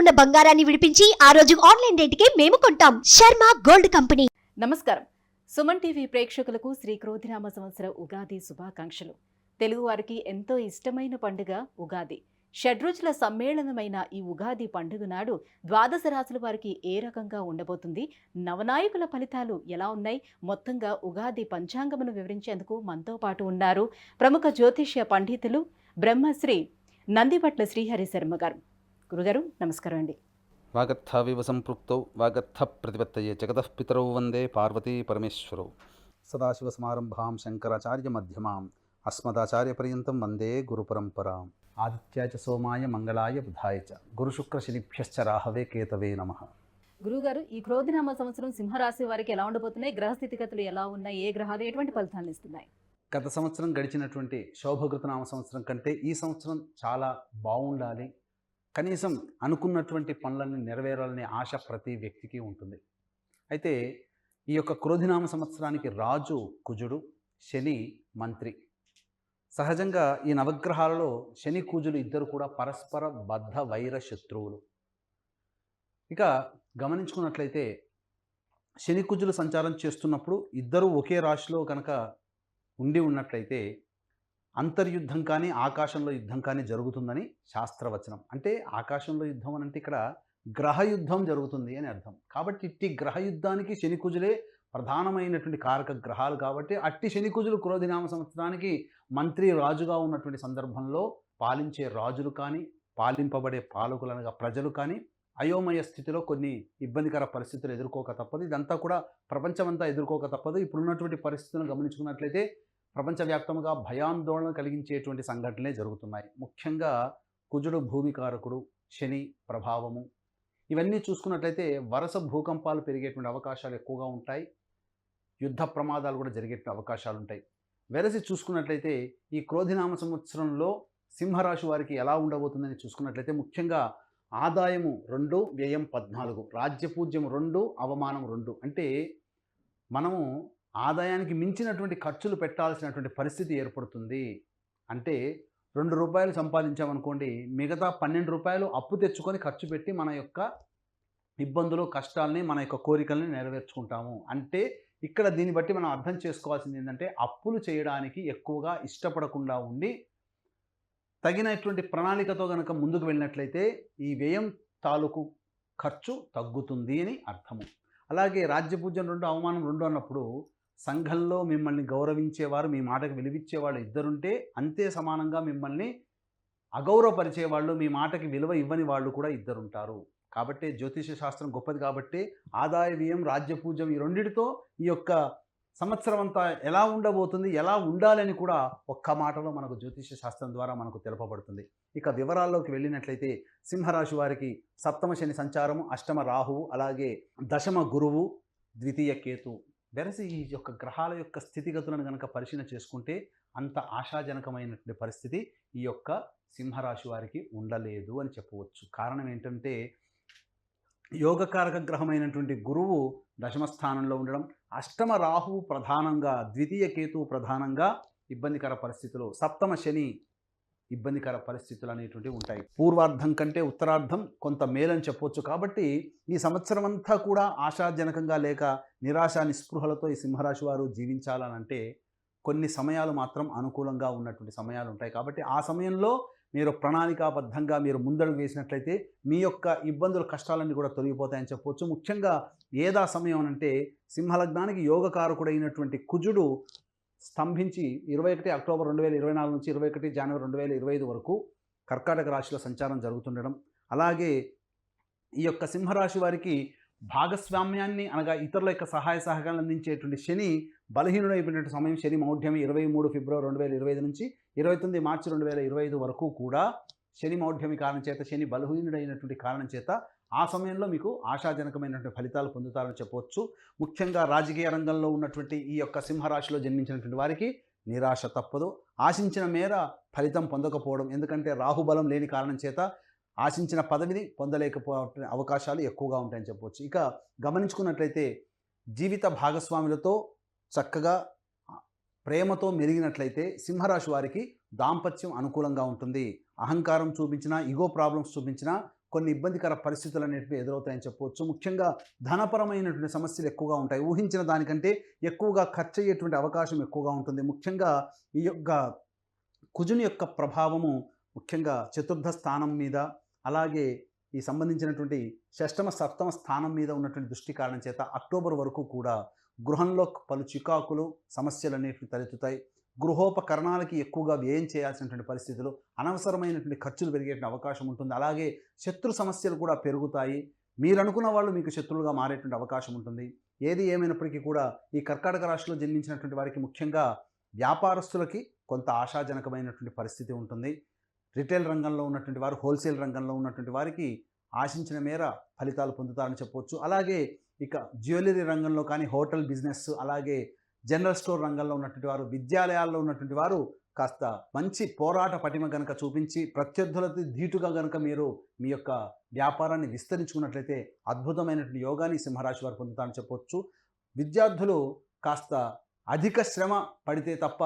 ఉన్న బంగారాన్ని విడిపించి ఆ రోజు ఆన్లైన్ రేటుకే మేము కొంటాం. Sharma gold company. నమస్కారం. సుమన్ టీవీ ప్రేక్షకులకు శ్రీ క్రోధినామ సంవత్సర ఉగాది శుభాకాంక్షలు. తెలుగువారికి ఎంతో ఇష్టమైన పండుగ ఉగాది. షడ్రుచుల సమ్మేళనమైన ఈ ఉగాది పండుగ నాడు ద్వాదశ రాశుల వారికి ఏ రకంగా ఉండబోతుంది, నవనాయకుల ఫలితాలు ఎలా ఉన్నాయి, మొత్తంగా ఉగాది పంచాంగమును వివరించేందుకు మనతో పాటు ఉన్నారు ప్రముఖ జ్యోతిష్య పండితులు బ్రహ్మశ్రీ నందిపట్ల శ్రీహరి శర్మ గారు. గురుగారు నమస్కారం అండి. వాగర్థావివ సంపృక్తౌ వాగర్థ ప్రతిపత్తయే జగతః పితరౌ వందే పార్వతీ పరమేశ్వరౌ. సదాశివసమారంభాం శంకరాచార్య మధ్యమాం అస్మదాచార్యపర్యంతం వందే గురుపరంపరాం. ఆదిత్యాయ చ సోమాయ మంగళాయ బుధాయ చ గురుశుక్రశనిభ్యశ్చ రాహవే కేతవే నమః. గురుగారు, ఈ క్రోధినామ సంవత్సరం సింహరాశి వారికి ఎలా ఉండబోతున్నాయి, గ్రహ స్థితిగతులు ఎలా ఉన్నాయి, ఏ గ్రహాలు ఎటువంటి ఫలితాలను ఇస్తున్నాయి? గత సంవత్సరం గడిచినటువంటి శోభకృతనామ సంవత్సరం కంటే ఈ సంవత్సరం చాలా బాగుండాలి, కనీసం అనుకున్నటువంటి పనులను నెరవేరాలనే ఆశ ప్రతి వ్యక్తికి ఉంటుంది. అయితే ఈ యొక్క క్రోధినామ సంవత్సరానికి రాజు కుజుడు, శని మంత్రి. సహజంగా ఈ నవగ్రహాలలో శని కుజులు ఇద్దరు కూడా పరస్పర బద్ధ వైర శత్రువులు. ఇక గమనించుకున్నట్లయితే శని కుజులు సంచారం చేస్తున్నప్పుడు ఇద్దరు ఒకే రాశిలో కనుక ఉండి ఉన్నట్లయితే అంతర్యుద్ధం కానీ ఆకాశంలో యుద్ధం కానీ జరుగుతుందని శాస్త్రవచనం. అంటే ఆకాశంలో యుద్ధం అని అంటే ఇక్కడ గ్రహయుద్ధం జరుగుతుంది అని అర్థం. కాబట్టి ఇట్టి గ్రహయుద్ధానికి శనికుజులే ప్రధానమైనటువంటి కారక గ్రహాలు. కాబట్టి అట్టి శనికుజులు క్రోధినామ సంవత్సరానికి మంత్రి రాజుగా ఉన్నటువంటి సందర్భంలో పాలించే రాజులు కానీ పాలింపబడే పాలకులనగా ప్రజలు కానీ అయోమయ స్థితిలో కొన్ని ఇబ్బందికర పరిస్థితులు ఎదుర్కోక తప్పదు. ఇదంతా కూడా ప్రపంచమంతా ఎదుర్కోక తప్పదు. ఇప్పుడున్నటువంటి పరిస్థితులను గమనించుకున్నట్లయితే ప్రపంచవ్యాప్తంగా భయాందోళన కలిగించేటువంటి సంఘటనలే జరుగుతున్నాయి. ముఖ్యంగా కుజుడు భూమికారకుడు, శని ప్రభావము, ఇవన్నీ చూసుకున్నట్లయితే వరుస భూకంపాలు పెరిగేటువంటి అవకాశాలు ఎక్కువగా ఉంటాయి. యుద్ధ ప్రమాదాలు కూడా జరిగేటువంటి అవకాశాలు ఉంటాయి. వెరసి చూసుకున్నట్లయితే ఈ క్రోధినామ సంవత్సరంలో సింహరాశి వారికి ఎలా ఉండబోతుందని చూసుకున్నట్లయితే ముఖ్యంగా ఆదాయము 2, వ్యయం 14, రాజ్యపూజ్యం 2, అవమానం 2. అంటే మనము ఆదాయానికి మించినటువంటి ఖర్చులు పెట్టాల్సినటువంటి పరిస్థితి ఏర్పడుతుంది. అంటే 2 రూపాయలు సంపాదించామనుకోండి, మిగతా 12 రూపాయలు అప్పు తెచ్చుకొని ఖర్చు పెట్టి మన యొక్క ఇబ్బందులు కష్టాలని మన యొక్క కోరికల్ని నెరవేర్చుకుంటాము. అంటే ఇక్కడ దీన్ని బట్టి మనం అర్థం చేసుకోవాల్సింది ఏంటంటే అప్పులు చేయడానికి ఎక్కువగా ఇష్టపడకుండా ఉండి తగినటువంటి ప్రణాళికతో కనుక ముందుకు వెళ్ళినట్లయితే ఈ వ్యయం తాలూకు ఖర్చు తగ్గుతుంది అని అర్థము. అలాగే రాజ్యపూజ్యం 2, అవమానం 2 అన్నప్పుడు సంఘంలో మిమ్మల్ని గౌరవించేవారు, మీ మాటకు విలువిచ్చేవాళ్ళు ఇద్దరుంటే అంతే సమానంగా మిమ్మల్ని అగౌరవపరిచేవాళ్ళు, మీ మాటకి విలువ ఇవ్వని వాళ్ళు కూడా ఇద్దరుంటారు. కాబట్టి జ్యోతిష శాస్త్రం గొప్పది. కాబట్టి ఆదాయ వ్యయం రాజ్యపూజ్యం ఈ రెండిటితో ఈ యొక్క సంవత్సరం అంతా ఎలా ఉండబోతుంది, ఎలా ఉండాలని కూడా ఒక్క మాటలో మనకు జ్యోతిష శాస్త్రం ద్వారా మనకు తెలుపబడుతుంది. ఇక వివరాల్లోకి వెళ్ళినట్లయితే సింహరాశి వారికి సప్తమ శని సంచారము, అష్టమ రాహువు, అలాగే దశమ గురువు, ద్వితీయ కేతు. వెరసి ఈ యొక్క గ్రహాల యొక్క స్థితిగతులను కనుక పరిశీలన చేసుకుంటే అంత ఆశాజనకమైనటువంటి పరిస్థితి ఈ యొక్క సింహరాశి వారికి ఉండలేదు అని చెప్పవచ్చు. కారణం ఏంటంటే యోగకారక గ్రహమైనటువంటి గురువు దశమ స్థానంలో ఉండడం, అష్టమ రాహువు ప్రధానంగా, ద్వితీయ కేతువు ప్రధానంగా ఇబ్బందికర పరిస్థితులు, సప్తమ శని ఇబ్బందికర పరిస్థితులు అనేటువంటివి ఉంటాయి. పూర్వార్ధం కంటే ఉత్తరార్ధం కొంత మేలని చెప్పవచ్చు. కాబట్టి ఈ సంవత్సరం అంతా కూడా ఆశాజనకంగా లేక నిరాశ నిస్పృహలతో ఈ సింహరాశి వారు జీవించాలనంటే కొన్ని సమయాలు మాత్రం అనుకూలంగా ఉన్నటువంటి సమయాలు ఉంటాయి. కాబట్టి ఆ సమయంలో మీరు ప్రణాళికాబద్ధంగా మీరు ముందడుగు వేసినట్లయితే మీ యొక్క ఇబ్బందులు కష్టాలన్నీ కూడా తొలగిపోతాయని చెప్పవచ్చు. ముఖ్యంగా ఏదా సమయం అంటే సింహలగ్నానికి యోగకారకుడైనటువంటి కుజుడు స్తంభించి 21 అక్టోబర్ 2024 నుంచి 21 జనవరి 2025 వరకు కర్కాటక రాశిలో సంచారం జరుగుతుండడం, అలాగే ఈ యొక్క సింహరాశి వారికి భాగస్వామ్యాన్ని అనగా ఇతరుల యొక్క సహాయ సహకారాలు అందించేటువంటి శని బలహీనుడైపోయినటువంటి సమయం. శని మౌఢ్యం 23 ఫిబ్రవరి 2025 నుంచి 29 మార్చి 2025 వరకు కూడా శని మౌఢ్యమి కారణం చేత, శని బలహీనుడైనటువంటి కారణం చేత ఆ సమయంలో మీకు ఆశాజనకమైనటువంటి ఫలితాలు పొందుతారని చెప్పవచ్చు. ముఖ్యంగా రాజకీయ రంగంలో ఉన్నటువంటి ఈ యొక్క సింహరాశిలో జన్మించినటువంటి వారికి నిరాశ తప్పదు. ఆశించిన మేర ఫలితం పొందకపోవడం, ఎందుకంటే రాహుబలం లేని కారణం చేత ఆశించిన పదవిని పొందలేకపోవే అవకాశాలు ఎక్కువగా ఉంటాయని చెప్పవచ్చు. ఇక గమనించుకున్నట్లయితే జీవిత భాగస్వాములతో చక్కగా ప్రేమతో మెలిగినట్లయితే సింహరాశి వారికి దాంపత్యం అనుకూలంగా ఉంటుంది. అహంకారం చూపించినా, ఈగో ప్రాబ్లమ్స్ చూపించినా కొన్ని ఇబ్బందికర పరిస్థితులు అనేటివి ఎదురవుతాయని చెప్పవచ్చు. ముఖ్యంగా ధనపరమైనటువంటి సమస్యలు ఎక్కువగా ఉంటాయి. ఊహించిన దానికంటే ఎక్కువగా ఖర్చు అయ్యేటువంటి అవకాశం ఎక్కువగా ఉంటుంది. ముఖ్యంగా ఈ యొక్క కుజుని యొక్క ప్రభావము ముఖ్యంగా చతుర్థ స్థానం మీద, అలాగే ఈ సంబంధించినటువంటి షష్టమ సప్తమ స్థానం మీద ఉన్నటువంటి దృష్టి కారణం చేత అక్టోబర్ వరకు కూడా గృహంలో పలు చికాకులు సమస్యలు అనేటివి తలెత్తుతాయి. గృహోపకరణాలకి ఎక్కువగా వ్యయం చేయాల్సినటువంటి పరిస్థితులు, అనవసరమైనటువంటి ఖర్చులు పెరిగేటువంటి అవకాశం ఉంటుంది. అలాగే శత్రు సమస్యలు కూడా పెరుగుతాయి. మీరు అనుకున్న వాళ్ళు మీకు శత్రువులుగా మారేటువంటి అవకాశం ఉంటుంది. ఏది ఏమైనప్పటికీ కూడా ఈ కర్కాటక రాశిలో జన్మించినటువంటి వారికి ముఖ్యంగా వ్యాపారస్తులకి కొంత ఆశాజనకమైనటువంటి పరిస్థితి ఉంటుంది. రిటైల్ రంగంలో ఉన్నటువంటి వారు, హోల్సేల్ రంగంలో ఉన్నటువంటి వారికి ఆశించిన మేర ఫలితాలు పొందుతారని చెప్పవచ్చు. అలాగే ఇక జ్యువెలరీ రంగంలో కానీ, హోటల్ బిజినెస్, అలాగే జనరల్ స్టోర్ రంగంలో ఉన్నటువంటి వారు, విద్యాలయాల్లో ఉన్నటువంటి వారు కాస్త మంచి పోరాట పటిమ గనక చూపించి ప్రత్యర్థులతో ధీటుగా గనక మీరు మీ యొక్క వ్యాపారాన్ని విస్తరించుకున్నట్లయితే అద్భుతమైనటువంటి యోగాన్ని సింహరాశి వారు పొందుతారని చెప్పవచ్చు. విద్యార్థులు కాస్త అధిక శ్రమ పడితే తప్ప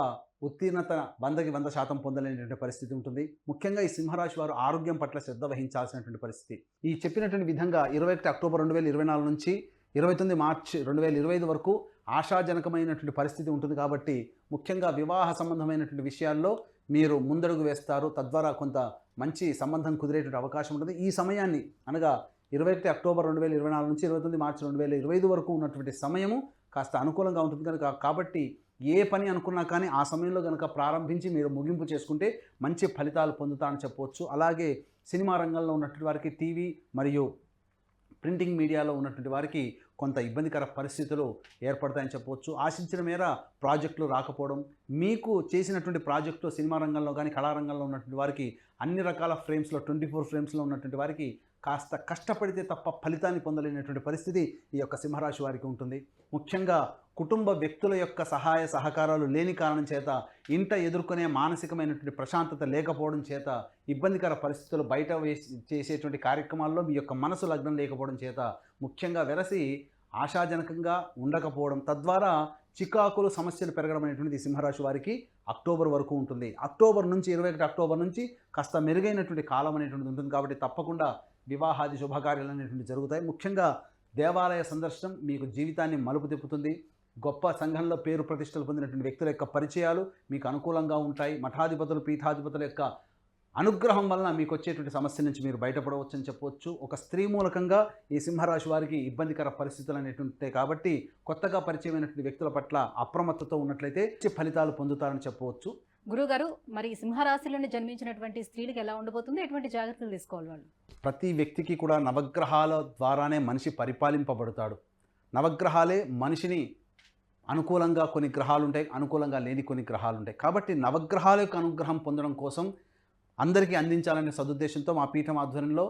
ఉత్తీర్ణత 100కి 100% పొందలేనటువంటి పరిస్థితి ఉంటుంది. ముఖ్యంగా ఈ సింహరాశి వారు ఆరోగ్యం పట్ల శ్రద్ధ వహించాల్సినటువంటి పరిస్థితి. ఈ చెప్పినటువంటి విధంగా 21 అక్టోబర్ 2024 నుంచి 29 మార్చి 2025 వరకు ఆశాజనకమైనటువంటి పరిస్థితి ఉంటుంది. కాబట్టి ముఖ్యంగా వివాహ సంబంధమైనటువంటి విషయాల్లో మీరు ముందడుగు వేస్తారు. తద్వారా కొంత మంచి సంబంధం కుదిరేటువంటి అవకాశం ఉంటుంది. ఈ సమయాన్ని అనగా 21 అక్టోబర్ 2024 నుంచి 29 మార్చి 2025 వరకు ఉన్నటువంటి సమయము కాస్త అనుకూలంగా ఉంటుంది కనుక, కాబట్టి ఏ పని అనుకున్నా కానీ ఆ సమయంలో కనుక ప్రారంభించి మీరు ముగింపు చేసుకుంటే మంచి ఫలితాలు పొందుతారని చెప్పవచ్చు. అలాగే సినిమా రంగంలో ఉన్నటువంటి వారికి, టీవీ మరియు ప్రింటింగ్ మీడియాలో ఉన్నటువంటి వారికి కొంత ఇబ్బందికర పరిస్థితులు ఏర్పడతాయని చెప్పవచ్చు. ఆశించిన మేర ప్రాజెక్టులు రాకపోవడం, మీకు చేసినటువంటి ప్రాజెక్టులు సినిమా రంగంలో కానీ, కళారంగంలో ఉన్నటువంటి వారికి అన్ని రకాల ఫ్రేమ్స్లో 24 ఫ్రేమ్స్లో ఉన్నటువంటి వారికి కాస్త కష్టపడితే తప్ప ఫలితాన్ని పొందలేనటువంటి పరిస్థితి ఈ యొక్క సింహరాశి వారికి ఉంటుంది. ముఖ్యంగా కుటుంబ వ్యక్తుల యొక్క సహాయ సహకారాలు లేని కారణం చేత, ఇంట ఎదుర్కొనే మానసికమైనటువంటి ప్రశాంతత లేకపోవడం చేత, ఇబ్బందికర పరిస్థితులు బయట చేసేటువంటి కార్యక్రమాల్లో మీ యొక్క మనసు లగ్నం లేకపోవడం చేత, ముఖ్యంగా వెరసి ఆశాజనకంగా ఉండకపోవడం, తద్వారా చికాకులు సమస్యలు పెరగడం అనేటువంటిది సింహరాశి వారికి అక్టోబర్ వరకు ఉంటుంది. అక్టోబర్ నుంచి 21 అక్టోబర్ నుంచి కాస్త మెరుగైనటువంటి కాలం అనేటువంటిది ఉంటుంది. కాబట్టి తప్పకుండా వివాహాది శుభకార్యాలు అనేటువంటి జరుగుతాయి. ముఖ్యంగా దేవాలయ సందర్శనం మీకు జీవితాన్ని మలుపు తిప్పుతుంది. గొప్ప సంఘంలో పేరు ప్రతిష్టలు పొందినటువంటి వ్యక్తుల యొక్క పరిచయాలు మీకు అనుకూలంగా ఉంటాయి. మఠాధిపతులు, పీఠాధిపతుల యొక్క అనుగ్రహం వలన మీకు వచ్చేటువంటి సమస్య నుంచి మీరు బయటపడవచ్చు అని చెప్పవచ్చు. ఒక స్త్రీ మూలకంగా ఈ సింహరాశి వారికి ఇబ్బందికర పరిస్థితులు అనేటువంటి ఉంటాయి. కాబట్టి కొత్తగా పరిచయమైనటువంటి వ్యక్తుల పట్ల అప్రమత్తతో ఉన్నట్లయితే ఫలితాలు పొందుతారని చెప్పవచ్చు. గురుగారు, మరి సింహరాశిలోని జన్మించినటువంటి స్త్రీలకు ఎలా ఉండబోతుంది? ఎటువంటి జాగ్రత్తలు తీసుకోవాలి వాళ్ళు? ప్రతి వ్యక్తికి కూడా నవగ్రహాల ద్వారానే మనిషి పరిపాలింపబడతాడు. నవగ్రహాలే మనిషిని అనుకూలంగా కొన్ని గ్రహాలు ఉంటాయి, అనుకూలంగా లేని కొన్ని గ్రహాలు ఉంటాయి. కాబట్టి నవగ్రహాల యొక్క అనుగ్రహం పొందడం కోసం అందరికీ అందించాలనే సదుద్దేశంతో మా పీఠం ఆధ్వర్యంలో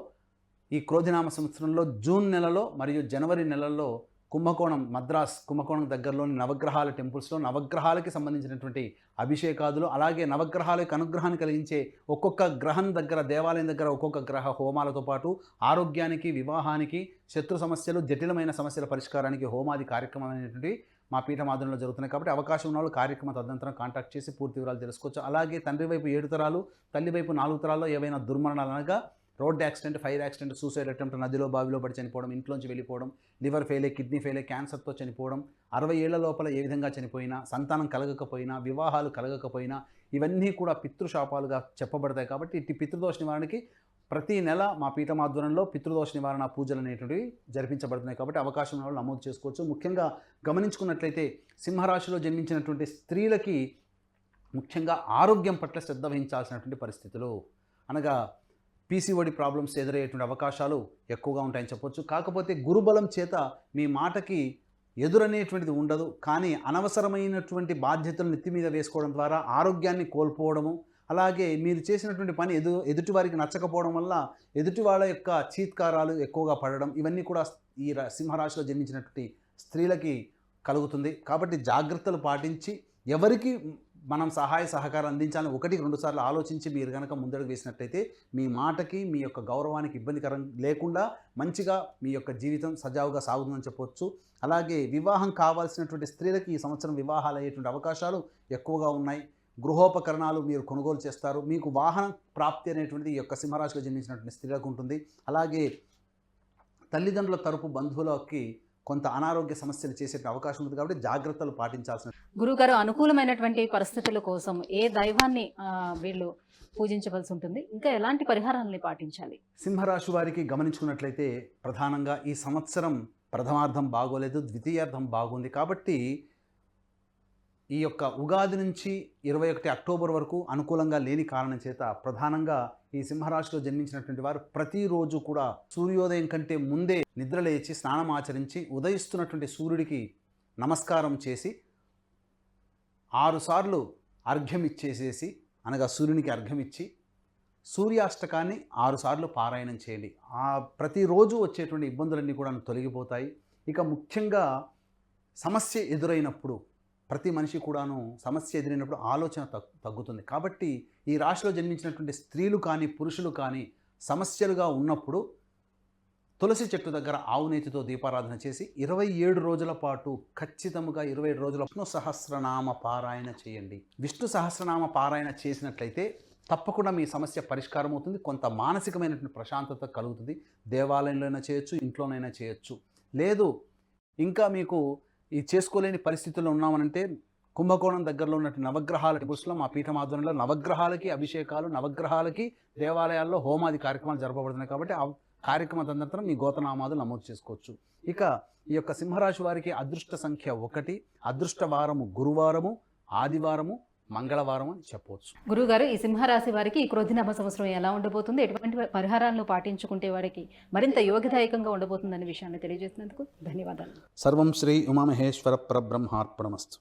ఈ క్రోధినామ సంవత్సరంలో జూన్ నెలలో మరియు జనవరి నెలల్లో కుంభకోణం, మద్రాస్ కుంభకోణం దగ్గరలోని నవగ్రహాల టెంపుల్స్లో నవగ్రహాలకి సంబంధించినటువంటి అభిషేకాదులు, అలాగే నవగ్రహాలకు అనుగ్రహాన్ని కలిగించే ఒక్కొక్క గ్రహం దగ్గర, దేవాలయం దగ్గర ఒక్కొక్క గ్రహ హోమాలతో పాటు ఆరోగ్యానికి, వివాహానికి, శత్రు సమస్యలు, జటిలమైన సమస్యల పరిష్కారానికి హోమాది కార్యక్రమం అనేటువంటి మా పీఠం ఆధ్వర్యంలో జరుగుతున్నాయి. కాబట్టి అవకాశం ఉన్న వాళ్ళు కార్యక్రమ తదనంతరం కాంటాక్ట్ చేసి పూర్తి వివరాలు తెలుసుకోవచ్చు. అలాగే తండ్రి వైపు 7 తరాలు, తల్లి వైపు 4 తరాల్లో ఏవైనా దుర్మరణాలు అనగా road accident, fire accident, suicide attempt, నదిలో బావిలో పడి చనిపోవడం, ఇంట్లోంచి వెళ్ళిపోవడం, లివర్ ఫెయిలే, కిడ్నీ ఫెయిలే, క్యాన్సర్తో చనిపోవడం, 60 ఏళ్ల లోపల ఏ విధంగా చనిపోయినా, సంతానం కలగకపోయినా, వివాహాలు కలగకపోయినా, ఇవన్నీ కూడా పితృశాపాలుగా చెప్పబడతాయి. కాబట్టి ఇట్టి పితృదోష నివారణకి ప్రతి నెల మా పీఠం ఆధ్వర్యంలో పితృదోష నివారణ పూజలు అనేటువంటివి జరిపించబడుతున్నాయి. కాబట్టి అవకాశం ఉన్న వాళ్ళు నమోదు చేసుకోవచ్చు. ముఖ్యంగా గమనించుకున్నట్లయితే సింహరాశిలో జన్మించినటువంటి స్త్రీలకి ముఖ్యంగా ఆరోగ్యం పట్ల శ్రద్ధ వహించాల్సినటువంటి పరిస్థితులు, అనగా పీసీఓడి ప్రాబ్లమ్స్ ఎదురయ్యేటువంటి అవకాశాలు ఎక్కువగా ఉంటాయని చెప్పొచ్చు. కాకపోతే గురుబలం చేత మీ మాటకి ఎదురనేటువంటిది ఉండదు. కానీ అనవసరమైనటువంటి బాధ్యతలు నెత్తి మీద వేసుకోవడం ద్వారా ఆరోగ్యాన్ని కోల్పోవడము, అలాగే మీరు చేసినటువంటి పని ఎదుటి వారికి నచ్చకపోవడం వల్ల ఎదుటి వాళ్ళ యొక్క చీత్కారాలు ఎక్కువగా పడడం, ఇవన్నీ కూడా ఈ సింహరాశిలో జన్మించినటువంటి స్త్రీలకి కలుగుతుంది. కాబట్టి జాగ్రత్తలు పాటించి ఎవరికి మనం సహాయ సహకారం అందించాలని 1-2 సార్లు ఆలోచించి మీరు కనుక ముందడుగు వేసినట్టయితే మీ మాటకి, మీ యొక్క గౌరవానికి ఇబ్బందికరం లేకుండా మంచిగా మీ యొక్క జీవితం సజావుగా సాగుతుందని చెప్పవచ్చు. అలాగే వివాహం కావాల్సినటువంటి స్త్రీలకి ఈ సంవత్సరం వివాహాలు అయ్యేటువంటి అవకాశాలు ఎక్కువగా ఉన్నాయి. గృహోపకరణాలు మీరు కొనుగోలు చేస్తారు. మీకు వాహన ప్రాప్తి అనేటువంటిది ఈ యొక్క సింహరాశిలో జన్మించినటువంటి స్త్రీలకు ఉంటుంది. అలాగే తల్లిదండ్రుల తరపు బంధువులకి కొంత అనారోగ్య సమస్యలు చేసే అవకాశం ఉంది కాబట్టి జాగ్రత్తలు పాటించాల్సిన. గురుగారు, అనుకూలమైనటువంటి పరిస్థితుల కోసం ఏ దైవాన్ని వీళ్ళు పూజించవలసి ఉంటుంది, ఇంకా ఎలాంటి పరిహారాలని పాటించాలి? సింహరాశి వారికి గమనించుకున్నట్లయితే ప్రధానంగా ఈ సంవత్సరం ప్రథమార్థం బాగోలేదు, ద్వితీయార్థం బాగుంది. కాబట్టి ఈ యొక్క ఉగాది నుంచి 21 అక్టోబర్ వరకు అనుకూలంగా లేని కారణం చేత ప్రధానంగా ఈ సింహరాశిలో జన్మించినటువంటి వారు ప్రతిరోజు కూడా సూర్యోదయం కంటే ముందే నిద్రలేచి స్నానం ఆచరించి ఉదయిస్తున్నటువంటి సూర్యుడికి నమస్కారం చేసి 6 సార్లు అర్ఘ్యం ఇచ్చేసేసి, అనగా సూర్యునికి అర్ఘ్యం ఇచ్చి సూర్యాష్టకాన్ని 6 సార్లు పారాయణం చేయండి. ప్రతిరోజు వచ్చేటువంటి ఇబ్బందులన్నీ కూడా తొలగిపోతాయి. ఇక ముఖ్యంగా సమస్య ఎదురైనప్పుడు, ప్రతి మనిషి కూడాను సమస్య ఎదురైనప్పుడు ఆలోచన తగ్గుతుంది. కాబట్టి ఈ రాశిలో జన్మించినటువంటి స్త్రీలు కానీ పురుషులు కానీ సమస్యలుగా ఉన్నప్పుడు తులసి చెట్టు దగ్గర ఆవునేతితో దీపారాధన చేసి 27 రోజుల పాటు ఖచ్చితంగా 27 రోజుల విష్ణు సహస్రనామ పారాయణ చేయండి. విష్ణు సహస్రనామ పారాయణ చేసినట్లయితే తప్పకుండా మీ సమస్య పరిష్కారం అవుతుంది. కొంత మానసికమైనటువంటి ప్రశాంతత కలుగుతుంది. దేవాలయంలోనైనా చేయొచ్చు, ఇంట్లోనైనా చేయొచ్చు. లేదు ఇంకా మీకు ఈ చేసుకోలేని పరిస్థితుల్లో ఉన్నామనంటే కుంభకోణం దగ్గరలో ఉన్నటువంటి నవగ్రహాల టెంపుల్స్లో మా పీఠం ఆధ్వర్యంలో నవగ్రహాలకి అభిషేకాలు, నవగ్రహాలకి దేవాలయాల్లో హోమాది కార్యక్రమాలు జరపబడుతున్నాయి. కాబట్టి ఆ కార్యక్రమ తదనంతరం మీ గోతనామాలు నమోదు చేసుకోవచ్చు. ఇక ఈ యొక్క సింహరాశి వారికి అదృష్ట సంఖ్య 1, అదృష్ట వారము గురువారము, ఆదివారము, మంగళవారం అని చెప్పవచ్చు. గురుగారు, ఈ సింహరాశి వారికి ఈ క్రోధినామ సంవత్సరం ఎలా ఉండబోతుంది, ఎటువంటి పరిహారాలను పాటించుకుంటే వారికి మరింత యోగదాయకంగా ఉండబోతుందనే విషయాన్ని తెలియజేసినందుకు ధన్యవాదాలు. సర్వం శ్రీ ఉమామహేశ్వర పరబ్రహ్మార్పణమస్తు.